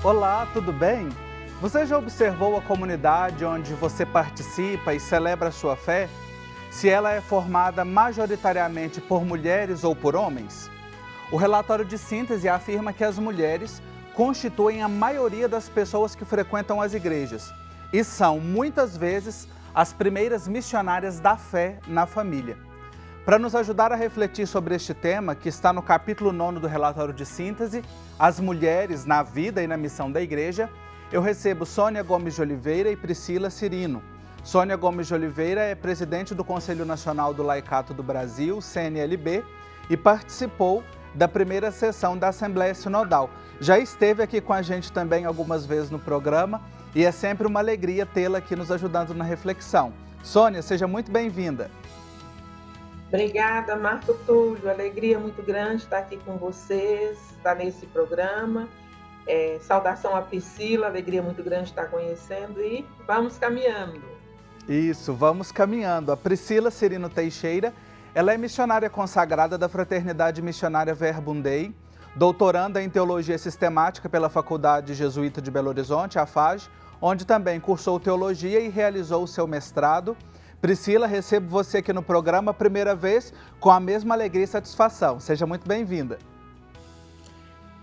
Olá, tudo bem? Você já observou a comunidade onde você participa e celebra a sua fé? Se ela é formada majoritariamente por mulheres ou por homens? O relatório de síntese afirma que as mulheres constituem a maioria das pessoas que frequentam as igrejas e são, muitas vezes, as primeiras missionárias da fé na família. Para nos ajudar a refletir sobre este tema, que está no capítulo 9 do relatório de síntese, As Mulheres na Vida e na Missão da Igreja, eu recebo Sônia Gomes de Oliveira e Priscila Cirino. Sônia Gomes de Oliveira é presidente do Conselho Nacional do Laicato do Brasil, CNLB, e participou da primeira sessão da Assembleia Sinodal. Já esteve aqui com a gente também algumas vezes no programa e é sempre uma alegria tê-la aqui nos ajudando na reflexão. Sônia, seja muito bem-vinda. Obrigada, Marco Túlio. Alegria muito grande estar aqui com vocês, estar nesse programa. Saudação a Priscila, alegria muito grande estar conhecendo e vamos caminhando. Isso, vamos caminhando. A Priscila Cirino Teixeira, ela é missionária consagrada da Fraternidade Missionária Verbum Dei, doutoranda em Teologia Sistemática pela Faculdade Jesuíta de Belo Horizonte, a FAJ, onde também cursou Teologia e realizou o seu mestrado. Priscila, recebo você aqui no programa a primeira vez com a mesma alegria e satisfação. Seja muito bem-vinda.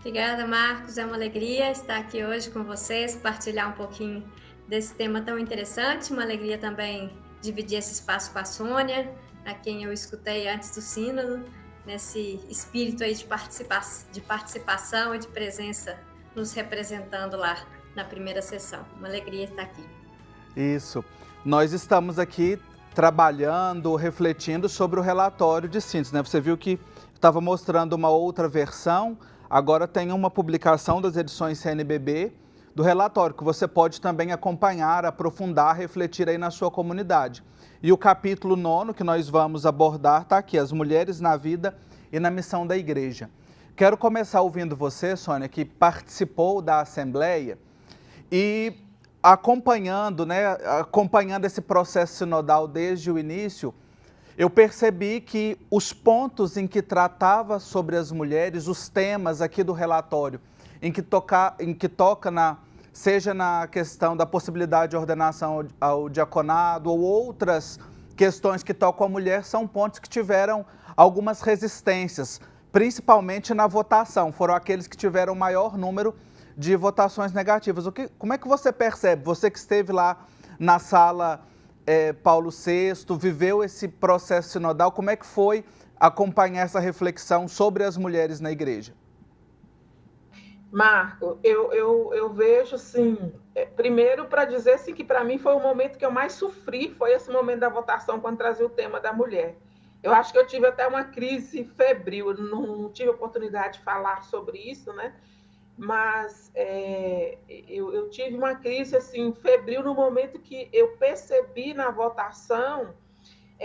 Obrigada, Marcos. É uma alegria estar aqui hoje com vocês, partilhar um pouquinho desse tema tão interessante. Uma alegria também dividir esse espaço com a Sônia, a quem eu escutei antes do sínodo, nesse espírito aí de participação e de presença nos representando lá na primeira sessão. Uma alegria estar aqui. Isso. Nós estamos aqui trabalhando, refletindo sobre o relatório de síntese, né? Você viu que estava mostrando uma outra versão, agora tem uma publicação das edições CNBB do relatório, que você pode também acompanhar, aprofundar, refletir aí na sua comunidade. E o capítulo 9 que nós vamos abordar está aqui, As Mulheres na Vida e na Missão da Igreja. Quero começar ouvindo você, Sônia, que participou da Assembleia e acompanhando esse processo sinodal desde o início, eu percebi que os pontos em que tratava sobre as mulheres, os temas aqui do relatório, em que toca seja na questão da possibilidade de ordenação ao diaconado ou outras questões que tocam a mulher, são pontos que tiveram algumas resistências, principalmente na votação, foram aqueles que tiveram maior número de votações negativas. Como é que você percebe, você que esteve lá na sala Paulo VI, viveu esse processo sinodal, como é que foi acompanhar essa reflexão sobre as mulheres na igreja? Marco, eu vejo assim, primeiro para dizer assim, que para mim foi o momento que eu mais sofri, foi esse momento da votação quando trazia o tema da mulher. Eu acho que eu tive até uma crise febril, eu não tive oportunidade de falar sobre isso, né? Mas eu tive uma crise assim, febril no momento que eu percebi na votação,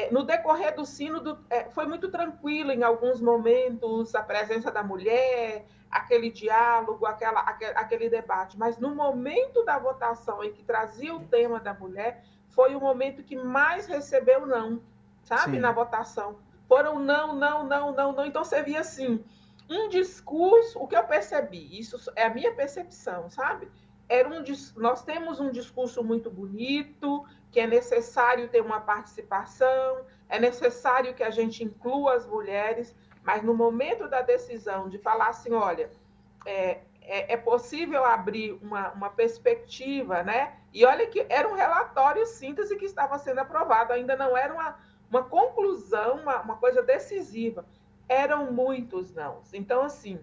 no decorrer do sínodo, foi muito tranquilo em alguns momentos, a presença da mulher, aquele diálogo, aquele debate, mas no momento da votação em que trazia o tema da mulher, foi o momento que mais recebeu não, sabe? Sim. Na votação. Foram não. Então você via assim, um discurso, o que eu percebi, isso é a minha percepção, sabe? Nós temos um discurso muito bonito, que é necessário ter uma participação, é necessário que a gente inclua as mulheres, mas no momento da decisão de falar assim, olha, é possível abrir uma perspectiva, né? E olha que era um relatório síntese que estava sendo aprovado, ainda não era uma conclusão, uma coisa decisiva. Eram muitos não. Então, assim,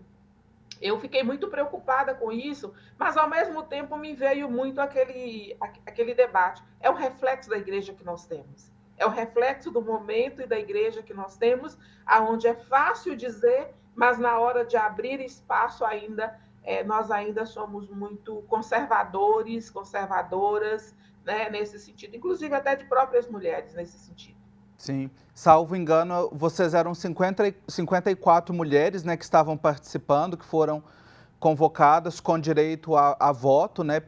eu fiquei muito preocupada com isso, mas, ao mesmo tempo, me veio muito aquele debate. É o reflexo da igreja que nós temos. É o reflexo do momento e da igreja que nós temos, onde é fácil dizer, mas na hora de abrir espaço ainda, nós ainda somos muito conservadoras, né, nesse sentido, inclusive até de próprias mulheres nesse sentido. Sim, salvo engano, vocês eram 54 mulheres, né, que estavam participando, que foram convocadas com direito a voto, né,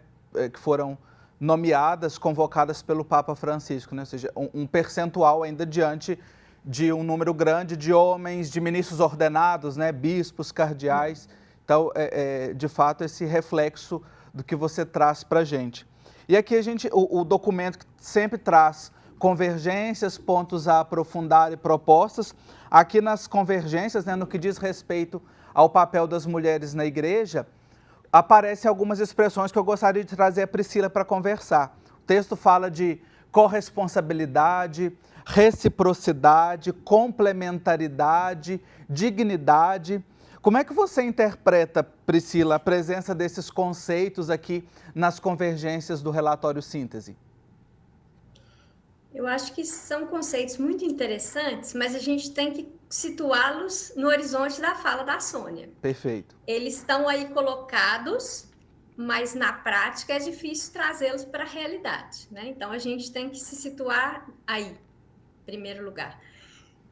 que foram nomeadas, convocadas pelo Papa Francisco, né, ou seja, um percentual ainda diante de um número grande de homens, de ministros ordenados, né, bispos, cardeais, Então, de fato, esse reflexo do que você traz para a gente. E aqui o documento sempre traz convergências, pontos a aprofundar e propostas. Aqui nas convergências, né, no que diz respeito ao papel das mulheres na igreja, aparecem algumas expressões que eu gostaria de trazer a Priscila para conversar. O texto fala de corresponsabilidade, reciprocidade, complementaridade, dignidade. Como é que você interpreta, Priscila, a presença desses conceitos aqui nas convergências do relatório síntese? Eu acho que são conceitos muito interessantes, mas a gente tem que situá-los no horizonte da fala da Sônia. Perfeito. Eles estão aí colocados, mas na prática é difícil trazê-los para a realidade, né? Então a gente tem que se situar aí, em primeiro lugar.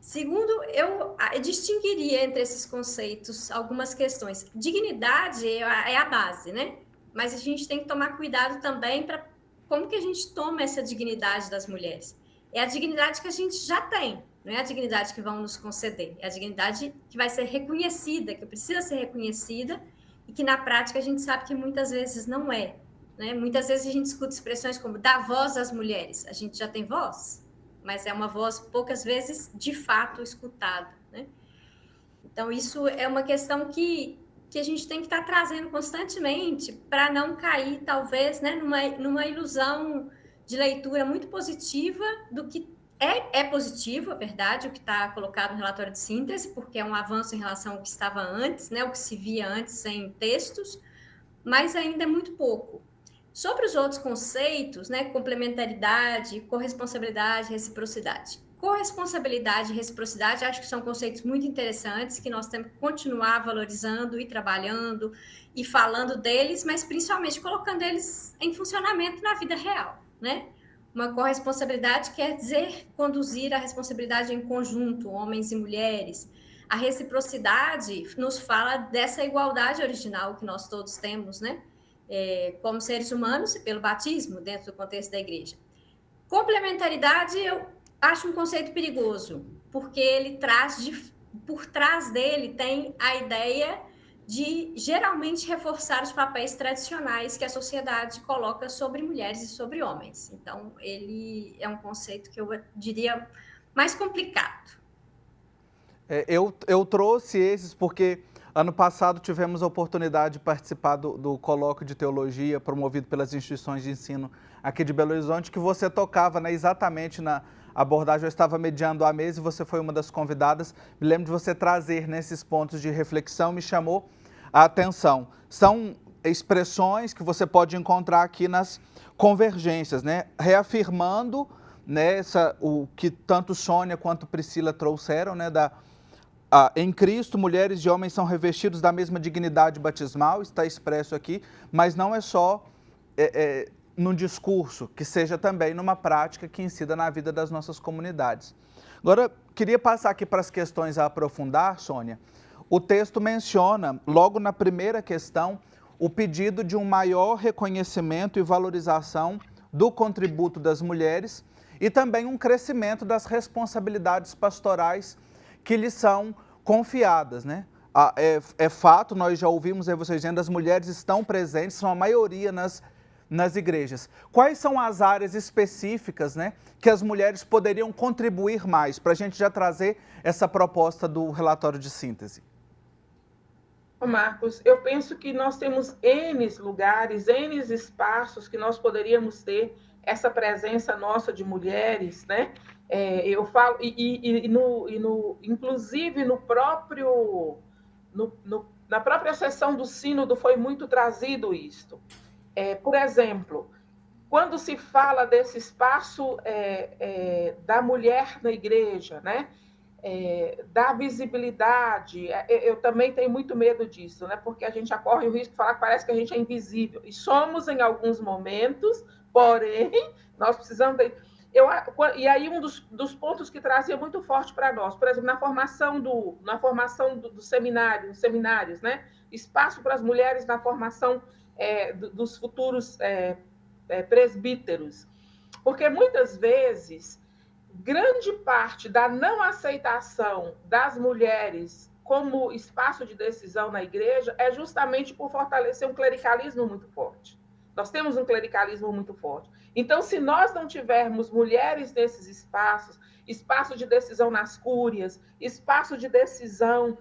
Segundo, eu distinguiria entre esses conceitos algumas questões. Dignidade é a base, né? Mas a gente tem que tomar cuidado também para como que a gente toma essa dignidade das mulheres. É a dignidade que a gente já tem, não é a dignidade que vão nos conceder. É a dignidade que vai ser reconhecida, que precisa ser reconhecida e que na prática a gente sabe que muitas vezes não é, né? Muitas vezes a gente escuta expressões como dar voz às mulheres. A gente já tem voz, mas é uma voz poucas vezes de fato escutada, né? Então isso é uma questão que a gente tem que estar trazendo constantemente para não cair, talvez, né, numa ilusão de leitura muito positiva do que é positivo, é verdade, o que está colocado no relatório de síntese, porque é um avanço em relação ao que estava antes, né, o que se via antes em textos, mas ainda é muito pouco. Sobre os outros conceitos, né, complementaridade, corresponsabilidade, reciprocidade. Corresponsabilidade e reciprocidade, acho que são conceitos muito interessantes, que nós temos que continuar valorizando e trabalhando e falando deles, mas principalmente colocando eles em funcionamento na vida real, né? Uma corresponsabilidade quer dizer conduzir a responsabilidade em conjunto, homens e mulheres. A reciprocidade nos fala dessa igualdade original que nós todos temos, né? Como seres humanos e pelo batismo dentro do contexto da igreja. Complementaridade, eu acho um conceito perigoso, porque ele traz, por trás dele tem a ideia de geralmente reforçar os papéis tradicionais que a sociedade coloca sobre mulheres e sobre homens. Então, ele é um conceito que eu diria mais complicado. Eu trouxe esses porque ano passado tivemos a oportunidade de participar do colóquio de teologia promovido pelas instituições de ensino aqui de Belo Horizonte, que você tocava, né, exatamente na abordagem. Eu estava mediando a mesa e você foi uma das convidadas. Me lembro de você trazer nesses pontos de reflexão, me chamou a atenção. São expressões que você pode encontrar aqui nas convergências, né, reafirmando, né, o que tanto Sônia quanto Priscila trouxeram, né, em Cristo, mulheres e homens são revestidos da mesma dignidade batismal, está expresso aqui, mas não é só num discurso, que seja também numa prática que incida na vida das nossas comunidades. Agora, queria passar aqui para as questões a aprofundar, Sônia. O texto menciona, logo na primeira questão, o pedido de um maior reconhecimento e valorização do contributo das mulheres e também um crescimento das responsabilidades pastorais que lhes são confiadas, né? É fato, nós já ouvimos aí vocês dizendo, as mulheres estão presentes, são a maioria nas igrejas. Quais são as áreas específicas, né, que as mulheres poderiam contribuir mais, para a gente já trazer essa proposta do relatório de síntese? Marcos, eu penso que nós temos N lugares, N espaços que nós poderíamos ter essa presença nossa de mulheres, né? Eu falo, inclusive na própria sessão do sínodo foi muito trazido isto. Por exemplo, quando se fala desse espaço da mulher na igreja, né? Da visibilidade, eu também tenho muito medo disso, né? Porque a gente já corre o risco de falar que parece que a gente é invisível, e somos em alguns momentos, porém, nós precisamos... E aí um dos pontos que trazia muito forte para nós, por exemplo, na formação do seminário, nos seminários, né? Espaço para as mulheres na formação dos futuros presbíteros, porque muitas vezes grande parte da não aceitação das mulheres como espaço de decisão na igreja é justamente por fortalecer um clericalismo muito forte. Nós temos um clericalismo muito forte. Então, se nós não tivermos mulheres nesses espaços, espaço de decisão nas cúrias, espaço de decisão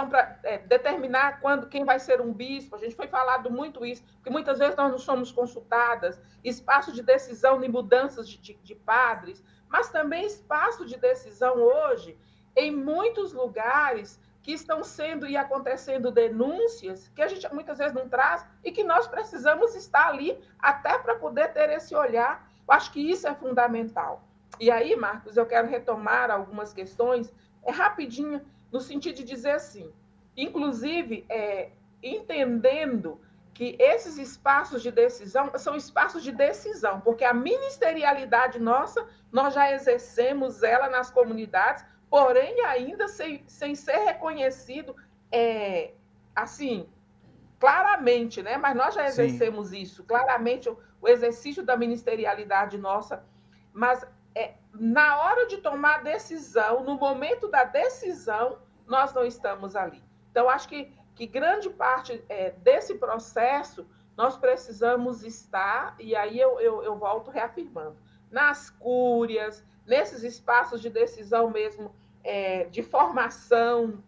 para determinar quem vai ser um bispo. A gente foi falado muito isso, porque muitas vezes nós não somos consultadas, espaço de decisão em mudanças de padres, mas também espaço de decisão hoje em muitos lugares que estão sendo e acontecendo denúncias que a gente muitas vezes não traz e que nós precisamos estar ali até para poder ter esse olhar. Eu acho que isso é fundamental. E aí, Marcos, eu quero retomar algumas questões rapidinho, no sentido de dizer assim, inclusive entendendo que esses espaços de decisão são espaços de decisão, porque a ministerialidade nossa, nós já exercemos ela nas comunidades, porém ainda sem ser reconhecido assim, claramente, né? Mas nós já exercemos isso, claramente o exercício da ministerialidade nossa, mas na hora de tomar decisão, no momento da decisão, nós não estamos ali. Então, acho que grande parte desse processo nós precisamos estar, e aí eu volto reafirmando, nas cúrias, nesses espaços de decisão mesmo, de formação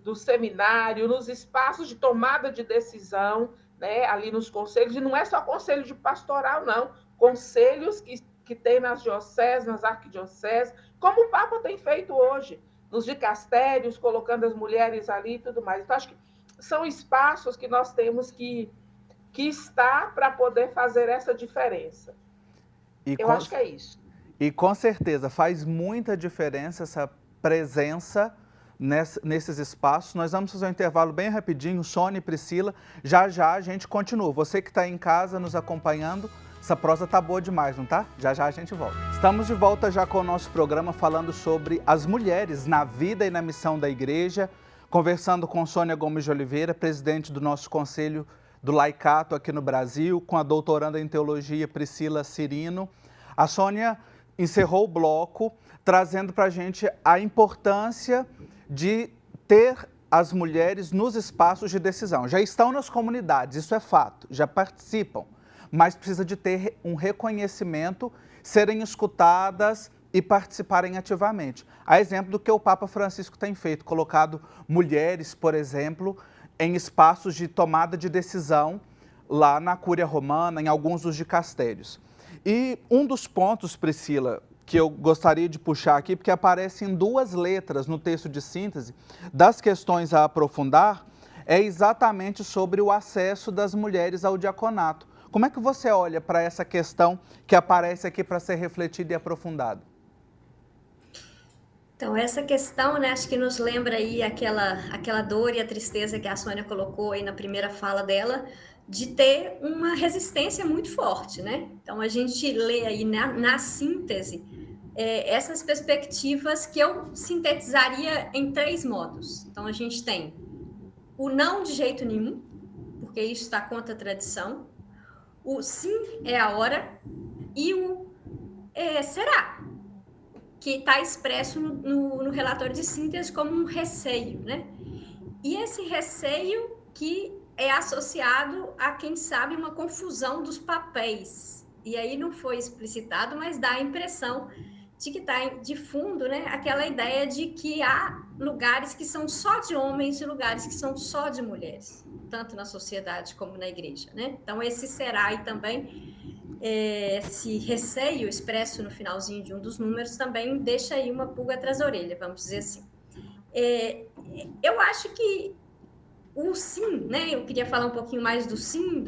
do seminário, nos espaços de tomada de decisão, né, ali nos conselhos, e não é só conselho de pastoral, não, conselhos que tem nas dioceses, nas arquidioceses, como o Papa tem feito hoje, nos dicastérios, colocando as mulheres ali e tudo mais. Então, acho que são espaços que nós temos que estar para poder fazer essa diferença. Eu acho que é isso. E com certeza faz muita diferença essa presença nesses espaços. Nós vamos fazer um intervalo bem rapidinho, Sônia e Priscila. Já já a gente continua. Você que está em casa nos acompanhando, essa prosa tá boa demais, não tá? Já já a gente volta. Estamos de volta já com o nosso programa falando sobre as mulheres na vida e na missão da igreja, conversando com Sônia Gomes de Oliveira, presidente do nosso Conselho do Laicato aqui no Brasil, com a doutoranda em teologia Priscila Cirino. A Sônia encerrou o bloco trazendo para a gente a importância de ter as mulheres nos espaços de decisão. Já estão nas comunidades, isso é fato, já participam, mas precisa de ter um reconhecimento, serem escutadas e participarem ativamente. A exemplo do que o Papa Francisco tem feito, colocado mulheres, por exemplo, em espaços de tomada de decisão lá na Cúria Romana, em alguns dos dicastérios. E um dos pontos, Priscila, que eu gostaria de puxar aqui, porque aparece em duas letras no texto de síntese, das questões a aprofundar, é exatamente sobre o acesso das mulheres ao diaconato. Como é que você olha para essa questão que aparece aqui para ser refletida e aprofundada? Então, essa questão, né, acho que nos lembra aí aquela dor e a tristeza que a Sônia colocou aí na primeira fala dela, de ter uma resistência muito forte, né? Então, a gente lê aí na síntese essas perspectivas que eu sintetizaria em 3 modos. Então, a gente tem o não de jeito nenhum, porque isso está contra a tradição, o sim é a hora e o será, que está expresso no relatório de síntese como um receio, né? E esse receio que é associado a, quem sabe, uma confusão dos papéis. E aí não foi explicitado, mas dá a impressão de que está de fundo, né, aquela ideia de que há lugares que são só de homens e lugares que são só de mulheres, tanto na sociedade como na igreja, né? Então, esse será e também esse receio expresso no finalzinho de um dos números também deixa aí uma pulga atrás da orelha, vamos dizer assim. Eu acho que o sim, né? Eu queria falar um pouquinho mais do sim,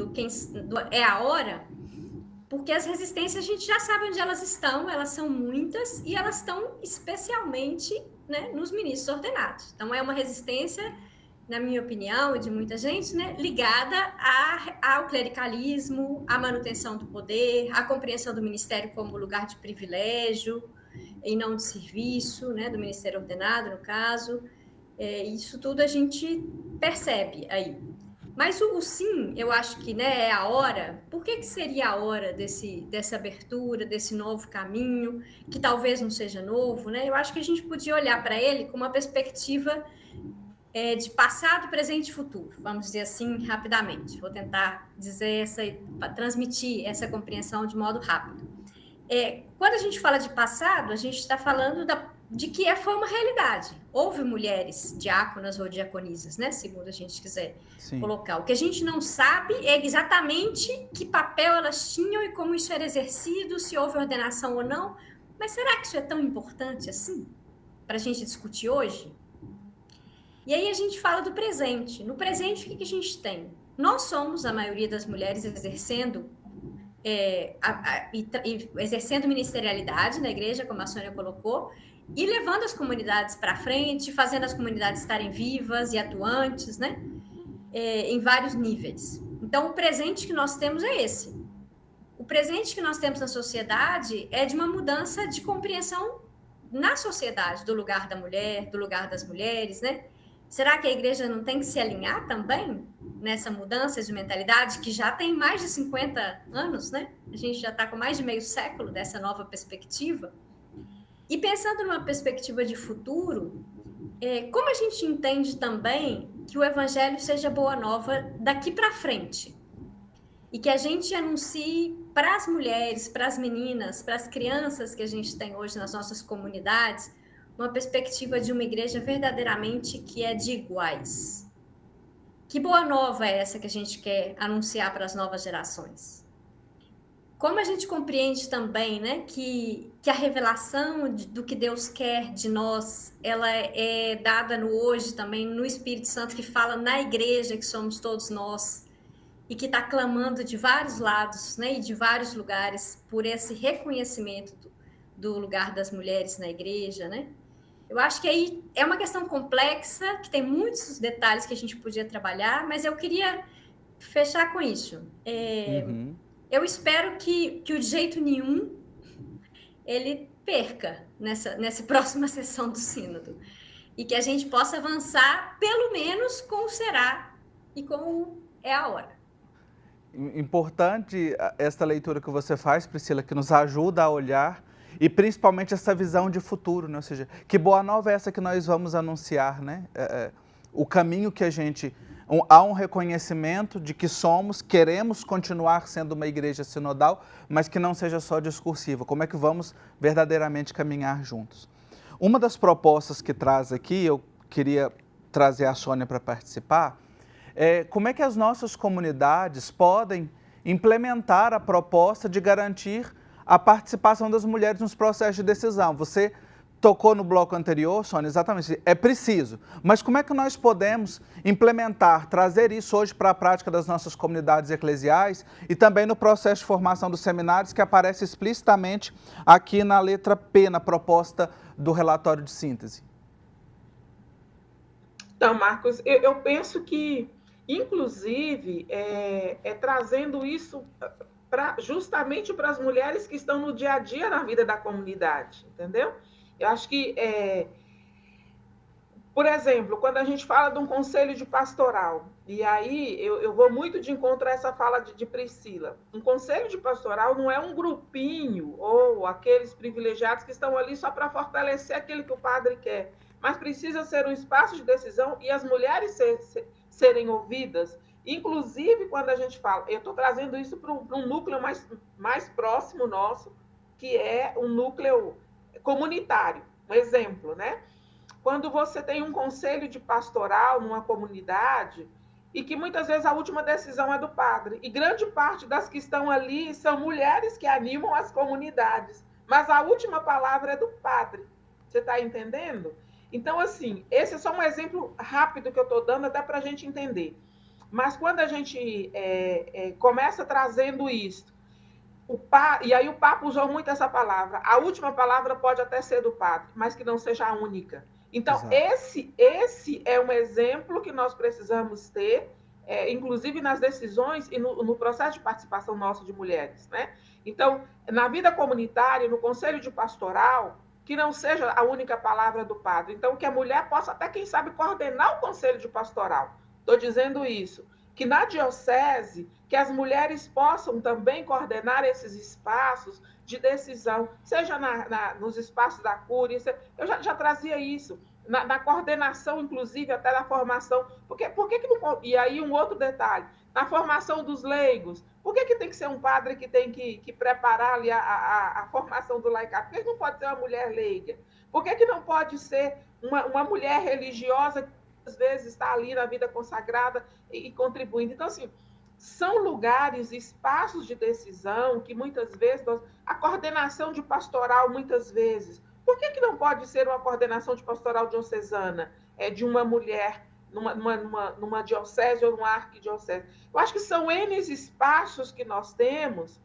é a hora, porque as resistências a gente já sabe onde elas estão, elas são muitas e elas estão especialmente, né, nos ministros ordenados. Então, é uma resistência, na minha opinião e de muita gente, né, ligada ao clericalismo, à manutenção do poder, à compreensão do ministério como lugar de privilégio e não de serviço, né, do ministério ordenado, no caso. Isso tudo a gente percebe aí. Mas o sim, eu acho que, né, é a hora. Por que seria a hora dessa abertura, desse novo caminho, que talvez não seja novo, né? Eu acho que a gente podia olhar para ele com uma perspectiva de passado, presente e futuro, vamos dizer assim, rapidamente. Vou tentar transmitir essa compreensão de modo rápido. Quando a gente fala de passado, a gente está falando de que foi uma realidade. Houve mulheres diáconas ou diaconisas, né? Segundo a gente quiser colocar. O que a gente não sabe é exatamente que papel elas tinham e como isso era exercido, se houve ordenação ou não. Mas será que isso é tão importante assim para a gente discutir hoje? E aí a gente fala do presente. No presente, o que a gente tem? Nós somos, a maioria das mulheres, exercendo exercendo ministerialidade na igreja, como a Sônia colocou, e levando as comunidades para frente, fazendo as comunidades estarem vivas e atuantes, né? Em vários níveis. Então, o presente que nós temos é esse. O presente que nós temos na sociedade é de uma mudança de compreensão na sociedade, do lugar da mulher, do lugar das mulheres, né? Será que a igreja não tem que se alinhar também nessa mudança de mentalidade que já tem mais de 50 anos, né? A gente já está com mais de meio século dessa nova perspectiva. E pensando numa perspectiva de futuro, como a gente entende também que o evangelho seja boa nova daqui para frente? E que a gente anuncie para as mulheres, para as meninas, para as crianças que a gente tem hoje nas nossas comunidades, uma perspectiva de uma igreja verdadeiramente que é de iguais. Que boa nova é essa que a gente quer anunciar para as novas gerações? Como a gente compreende também, né, que a revelação do que Deus quer de nós, ela é dada no hoje também, no Espírito Santo, que fala na igreja, que somos todos nós, e que está clamando de vários lados, né, e de vários lugares, por esse reconhecimento do lugar das mulheres na igreja, né? Eu acho que aí é uma questão complexa, que tem muitos detalhes que a gente podia trabalhar, mas eu queria fechar com isso. Eu espero que de jeito nenhum ele perca nessa próxima sessão do Sínodo. E que a gente possa avançar, pelo menos, com o será e com o é a hora. Importante esta leitura que você faz, Priscila, que nos ajuda a olhar e principalmente essa visão de futuro, né? Ou seja, que boa nova é essa que nós vamos anunciar, né? O caminho que a gente... Há um reconhecimento de que queremos continuar sendo uma igreja sinodal, mas que não seja só discursiva. Como é que vamos verdadeiramente caminhar juntos? Uma das propostas que traz aqui, eu queria trazer a Sônia para participar, como é que as nossas comunidades podem implementar a proposta de garantir a participação das mulheres nos processos de decisão. Você tocou no bloco anterior, Sônia, exatamente, é preciso. Mas como é que nós podemos implementar, trazer isso hoje para a prática das nossas comunidades eclesiais e também no processo de formação dos seminários que aparece explicitamente aqui na letra P, na proposta do relatório de síntese? Então, Marcos, eu penso que, inclusive, trazendo isso justamente para as mulheres que estão no dia a dia na vida da comunidade, entendeu? Eu acho que, por exemplo, quando a gente fala de um conselho de pastoral, e aí eu vou muito de encontro a essa fala de Priscila, um conselho de pastoral não é um grupinho ou aqueles privilegiados que estão ali só para fortalecer aquilo que o padre quer, mas precisa ser um espaço de decisão e as mulheres serem ouvidas. Inclusive, quando a gente fala, eu estou trazendo isso para um núcleo mais próximo nosso, que é um núcleo comunitário. Um exemplo, né? Quando você tem um conselho de pastoral numa comunidade e que muitas vezes a última decisão é do padre, e grande parte das que estão ali são mulheres que animam as comunidades, mas a última palavra é do padre. Você está entendendo? Então, assim, esse é só um exemplo rápido que eu estou dando até para a gente entender. Mas quando a gente começa trazendo isso, e aí o Papa usou muito essa palavra, a última palavra pode até ser do padre, mas que não seja a única. Então, esse é um exemplo que nós precisamos ter, inclusive nas decisões e no processo de participação nossa de mulheres, né? Então, na vida comunitária, no conselho de pastoral, que não seja a única palavra do padre. Então, que a mulher possa até, quem sabe, coordenar o conselho de pastoral. Estou dizendo isso. que na diocese, que as mulheres possam também coordenar esses espaços de decisão, seja nos espaços da cúria, eu já trazia isso, na coordenação, inclusive, até da formação. Por que que não, e aí um outro detalhe, na formação dos leigos, por que tem que ser um padre que tem que preparar ali a formação do laicado? Por que não pode ser uma mulher leiga? Por que não pode ser uma mulher religiosa que às vezes está ali na vida consagrada e contribuindo? Então, assim, são lugares, espaços de decisão que muitas vezes, a coordenação de pastoral, muitas vezes, por que não pode ser uma coordenação de pastoral diocesana, de uma mulher numa diocese ou numa arquidiocese? Eu acho que são N espaços que nós temos,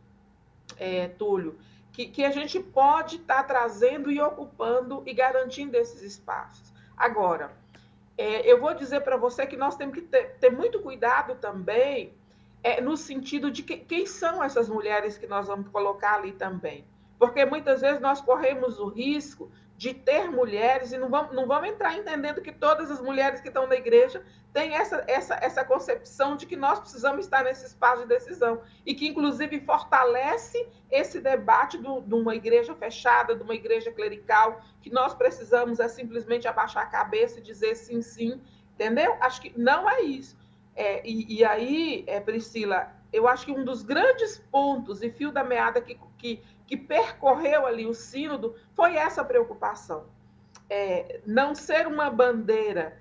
Túlio, que a gente pode estar trazendo e ocupando e garantindo esses espaços. Agora, eu vou dizer para você que nós temos que ter muito cuidado também, no sentido de quem são essas mulheres que nós vamos colocar ali também. Porque muitas vezes nós corremos o risco de ter mulheres, e não vamos entrar entendendo que todas as mulheres que estão na igreja têm essa concepção de que nós precisamos estar nesse espaço de decisão, e que, inclusive, fortalece esse debate de uma igreja fechada, de uma igreja clerical, que nós precisamos simplesmente abaixar a cabeça e dizer sim, sim, entendeu? Acho que não é isso. E aí, Priscila, eu acho que um dos grandes pontos e fio da meada que percorreu ali o sínodo foi essa preocupação. Não ser uma bandeira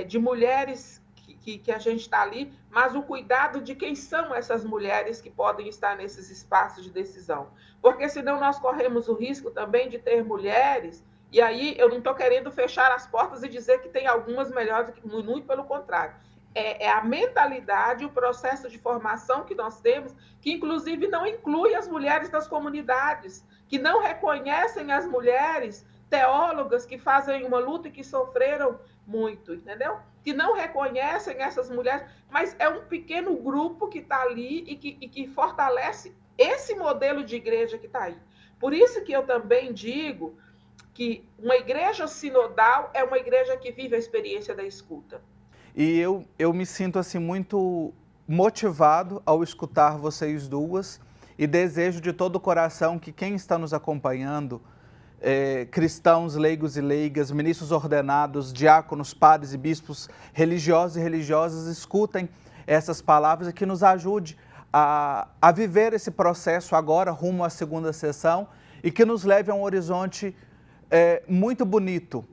de mulheres que a gente está ali, mas o cuidado de quem são essas mulheres que podem estar nesses espaços de decisão. Porque senão nós corremos o risco também de ter mulheres, e aí eu não estou querendo fechar as portas e dizer que tem algumas melhores, muito pelo contrário. É a mentalidade, o processo de formação que nós temos, que inclusive não inclui as mulheres das comunidades, que não reconhecem as mulheres teólogas que fazem uma luta e que sofreram muito, entendeu? Que não reconhecem essas mulheres, mas é um pequeno grupo que está ali e que fortalece esse modelo de igreja que está aí. Por isso que eu também digo que uma igreja sinodal é uma igreja que vive a experiência da escuta. E eu me sinto assim muito motivado ao escutar vocês duas, e desejo de todo o coração que quem está nos acompanhando, cristãos, leigos e leigas, ministros ordenados, diáconos, padres e bispos, religiosos e religiosas, escutem essas palavras e que nos ajude a viver esse processo agora rumo à segunda sessão, e que nos leve a um horizonte muito bonito.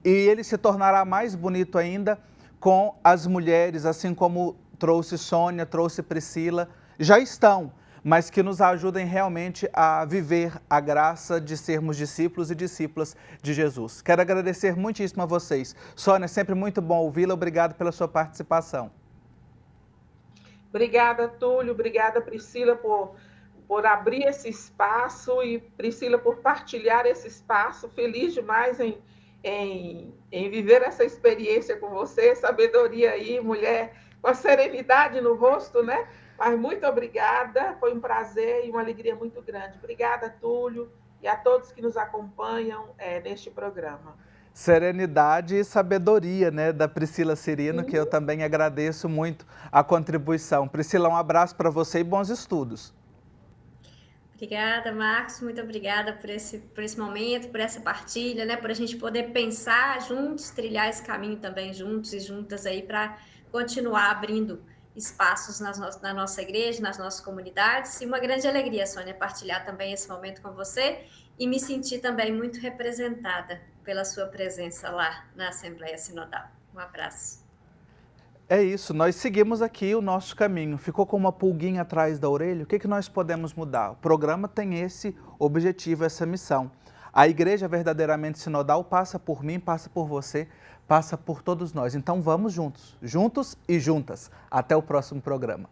E ele se tornará mais bonito ainda com as mulheres, assim como trouxe Sônia, trouxe Priscila, já estão, mas que nos ajudem realmente a viver a graça de sermos discípulos e discípulas de Jesus. Quero agradecer muitíssimo a vocês. Sônia, sempre muito bom ouvi-la, obrigado pela sua participação. Obrigada, Túlio, obrigada, Priscila, por abrir esse espaço, e Priscila por partilhar esse espaço. Feliz demais em viver essa experiência com você, sabedoria aí, mulher com a serenidade no rosto, né? Mas muito obrigada, foi um prazer e uma alegria muito grande. Obrigada, Túlio, e a todos que nos acompanham neste programa. Serenidade e sabedoria, né, da Priscila Cirino, que eu também agradeço muito a contribuição. Priscila, um abraço para você e bons estudos. Obrigada, Marcos, muito obrigada por esse momento, por essa partilha, né, por a gente poder pensar juntos, trilhar esse caminho também juntos e juntas aí para continuar abrindo espaços na nossa igreja, nas nossas comunidades. E uma grande alegria, Sônia, partilhar também esse momento com você e me sentir também muito representada pela sua presença lá na Assembleia Sinodal. Um abraço. É isso, nós seguimos aqui o nosso caminho. Ficou com uma pulguinha atrás da orelha? O que nós podemos mudar? O programa tem esse objetivo, essa missão. A igreja verdadeiramente sinodal passa por mim, passa por você, passa por todos nós. Então vamos juntos, juntos e juntas. Até o próximo programa.